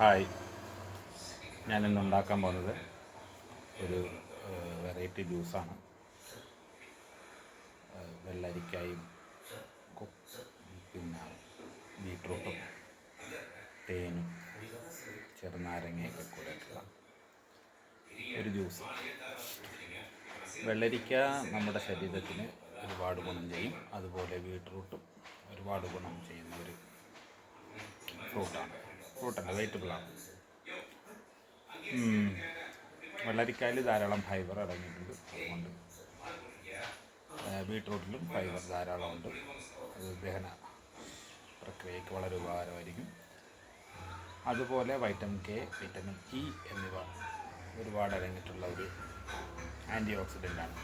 Hi, ഞാനിന്ന് ഉണ്ടാക്കാൻ പോകുന്നത് ഒരു വെറൈറ്റി ജ്യൂസാണ്. വെള്ളരിക്കായും പിന്നെ ബീട്രൂട്ടും തേനും ചെറുനാരങ്ങയൊക്കെ കൂടെയുള്ള ഒരു ജ്യൂസ്. വെള്ളരിക്ക നമ്മുടെ ശരീരത്തിന് ഒരുപാട് ഗുണം ചെയ്യും. അതുപോലെ ബീട്രൂട്ടും ഒരുപാട് ഗുണം ചെയ്യുന്ന ഒരു ഫ്രൂട്ടല്ല, വെജിറ്റബിളാണ്. വെള്ളരിക്കായിൽ ധാരാളം ഫൈബർ അടങ്ങിയിട്ടുണ്ട്. അതുകൊണ്ട് ബീട്രൂട്ടിലും ഫൈബർ ധാരാളമുണ്ട്. അത് ദഹന പ്രക്രിയയ്ക്ക് വളരെ ഉപകാരമായിരിക്കും. അതുപോലെ വൈറ്റമിൻ കെ, വിറ്റമിൻ ഇ എന്നിവ ഒരുപാട് അടങ്ങിയിട്ടുള്ള ഒരു ആൻറ്റി ഓക്സിഡൻ്റാണ്.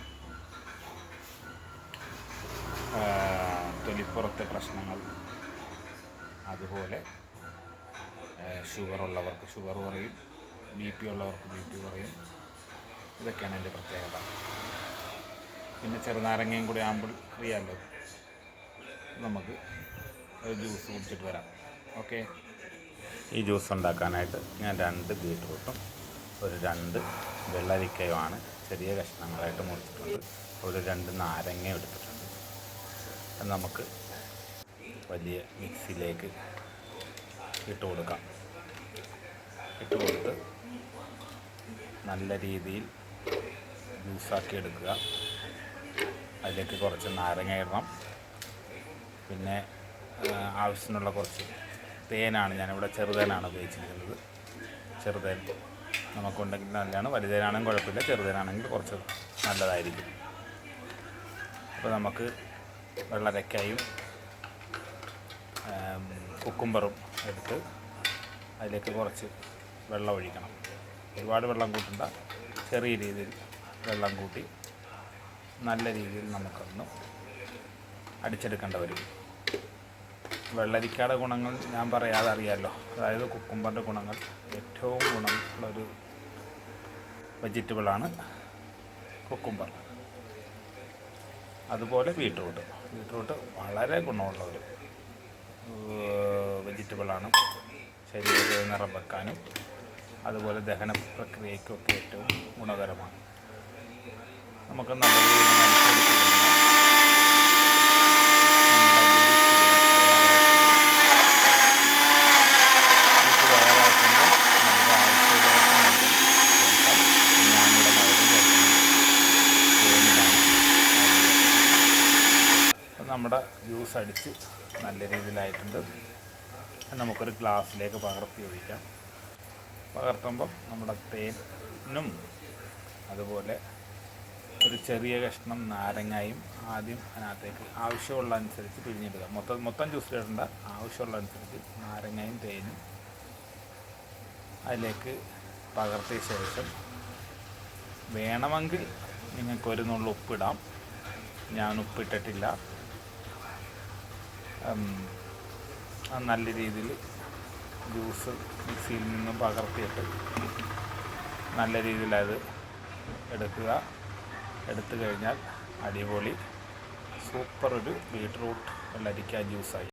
തൊലിപ്പുറത്തെ പ്രശ്നങ്ങൾ, അതുപോലെ ഷുഗറുള്ളവർക്ക് ഷുഗർ കുറയും, ബി പി ഉള്ളവർക്ക് ബി പി കുറയും. ഇതൊക്കെയാണ് എൻ്റെ പ്രത്യേകത. പിന്നെ ചെറുനാരങ്ങയും കൂടി ആകുമ്പോൾ അറിയാമല്ലോ, നമുക്ക് ഒരു ജ്യൂസ് കുടിച്ചിട്ട് വരാം. ഓക്കെ, ഈ ജ്യൂസ് ഉണ്ടാക്കാനായിട്ട് ഞാൻ 2 ബീട്രൂട്ടും ഒരു 2 വെള്ളരിക്കയുമാണ് ചെറിയ കഷ്ണങ്ങളായിട്ട് മുറിച്ചിട്ടുണ്ട്. ഒരു 2 നാരങ്ങയും എടുത്തിട്ടുണ്ട്. അത് നമുക്ക് വലിയ മിക്സിയിലേക്ക് ഇട്ട് കൊടുക്കാം. ഇട്ട് കൊടുത്ത് നല്ല രീതിയിൽ ജ്യൂസാക്കി എടുക്കുക. അതിലേക്ക് കുറച്ച് നാരങ്ങ ഇടണം. പിന്നെ ആവശ്യത്തിനുള്ള കുറച്ച് തേനാണ്, ഞാനിവിടെ ചെറുതേനാണ് ഉപയോഗിച്ചിരിക്കുന്നത്. ചെറുതേൻ നമുക്കുണ്ടെങ്കിൽ നല്ലതാണ്. വലുതേനാണെങ്കിൽ കുഴപ്പമില്ല, ചെറുതേനാണെങ്കിൽ കുറച്ച് നല്ലതായിരിക്കും. അപ്പോൾ നമുക്ക് വെള്ളരിക്കയും കുക്കുംബറും എടുത്ത് അതിലേക്ക് കുറച്ച് വെള്ളം ഒഴിക്കണം. ഒരുപാട് വെള്ളം കൂട്ടണ്ട, ചെറിയ രീതിയിൽ വെള്ളം കൂട്ടി നല്ല രീതിയിൽ നമുക്കൊന്ന് അടിച്ചെടുക്കേണ്ട വരും. വെള്ളരിക്കയുടെ ഗുണങ്ങൾ ഞാൻ പറയാതെ അറിയാമല്ലോ. അതായത് കുക്കുംബറിൻ്റെ ഗുണങ്ങൾ, ഏറ്റവും ഗുണമുള്ളൊരു വെജിറ്റബിളാണ് കുക്കുംബർ. അതുപോലെ ബീട്രൂട്ട് വളരെ ഗുണമുള്ള ഒരു വെജിറ്റബിളാണ്. ശരീരത്തിൽ നിറം വെക്കാനും അതുപോലെ ദഹന പ്രക്രിയയ്ക്കൊക്കെ ഏറ്റവും ഗുണകരമാണ്. നമുക്ക് നല്ല രീതിയിൽ നടിച്ചെടുത്ത് നമ്മുടെ ജ്യൂസ് അടിച്ച് നല്ല രീതിയിലായിട്ടുണ്ട്. നമുക്കൊരു ഗ്ലാസ്സിലേക്ക് പകർത്തി ഒഴിക്കാം. പകർത്തുമ്പം നമ്മുടെ തേനും അതുപോലെ ഒരു ചെറിയ കഷ്ണം നാരങ്ങയും ആദ്യം അതിനകത്തേക്ക് ആവശ്യമുള്ള അനുസരിച്ച് പിഴിഞ്ഞിടുക. മൊത്തം ജ്യൂസിലിടേണ്ട, ആവശ്യമുള്ള അനുസരിച്ച് നാരങ്ങയും തേനും അതിലേക്ക് പകർത്തിയ ശേഷം വേണമെങ്കിൽ നിങ്ങൾക്കൊരു നുള്ളു ഉപ്പിടാം. ഞാൻ ഉപ്പിട്ടിട്ടില്ല. നല്ല രീതിയിൽ ജ്യൂസ് മിക്സിയിൽ നിന്നും പകർത്തിയിട്ട് നല്ല രീതിയിൽ അത് എടുക്കുക. എടുത്തു കഴിഞ്ഞാൽ അടിപൊളി സൂപ്പർ ഒരു ബീട്രൂട്ട് വെള്ളരിക്ക ജ്യൂസായി.